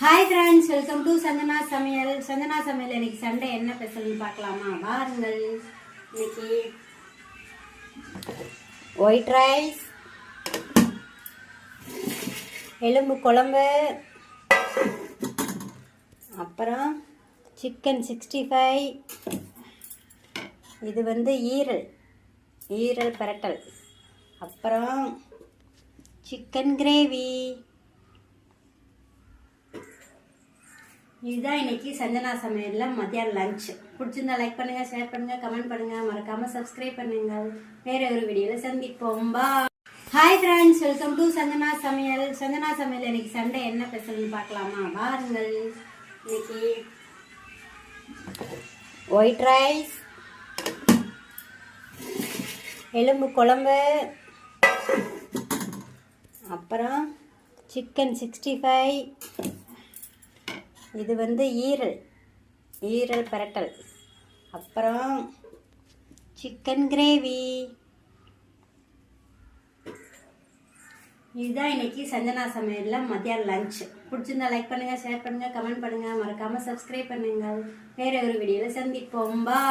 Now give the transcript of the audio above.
Hi friends, welcome to Santhana சமையல். சந்தனா சமையல் இன்னைக்கு சண்டே என்ன ஸ்பெஷல்னு பார்க்கலாமா? பாருங்கள். இன்னைக்கு ஒயிட் ரைஸ், எலும்பு குழம்பு, அப்புறம் சிக்கன் 65, இது வந்து ஈரல் பிரட்டல், அப்புறம் சிக்கன் கிரேவி. இதுதான் இன்னைக்கு சஞ்சனா சமையலில் மத்தியானம் லஞ்ச். பிடிச்சிருந்தா லைக் பண்ணுங்கள், ஷேர் பண்ணுங்கள், கமெண்ட் பண்ணுங்கள், மறக்காமல் சப்ஸ்கிரைப் பண்ணுங்கள். வேற ஒரு வீடியோவில் சந்திப்போம். பா. Hi friends, welcome to Sanjana சமையல். சஞ்சனா சமையல் இன்னைக்கு சண்டே என்ன ஸ்பெஷல்னு பார்க்கலாமா? பாருங்கள். இன்னைக்கு ஒயிட் ரைஸ், எலும்பு குழம்பு, அப்புறம் சிக்கன் 65, இது வந்து ஈரல் பிரட்டல், அப்புறம் சிக்கன் கிரேவி. இதுதான் இன்னைக்கு சஞ்சனா சமையலில் மத்தியானம் லஞ்ச். பிடிச்சிருந்தா லைக் பண்ணுங்கள், ஷேர் பண்ணுங்கள், கமெண்ட் பண்ணுங்கள், மறக்காமல் சப்ஸ்கிரைப் பண்ணுங்கள். வேற ஒரு வீடியோவில் சந்திப்போம். பா.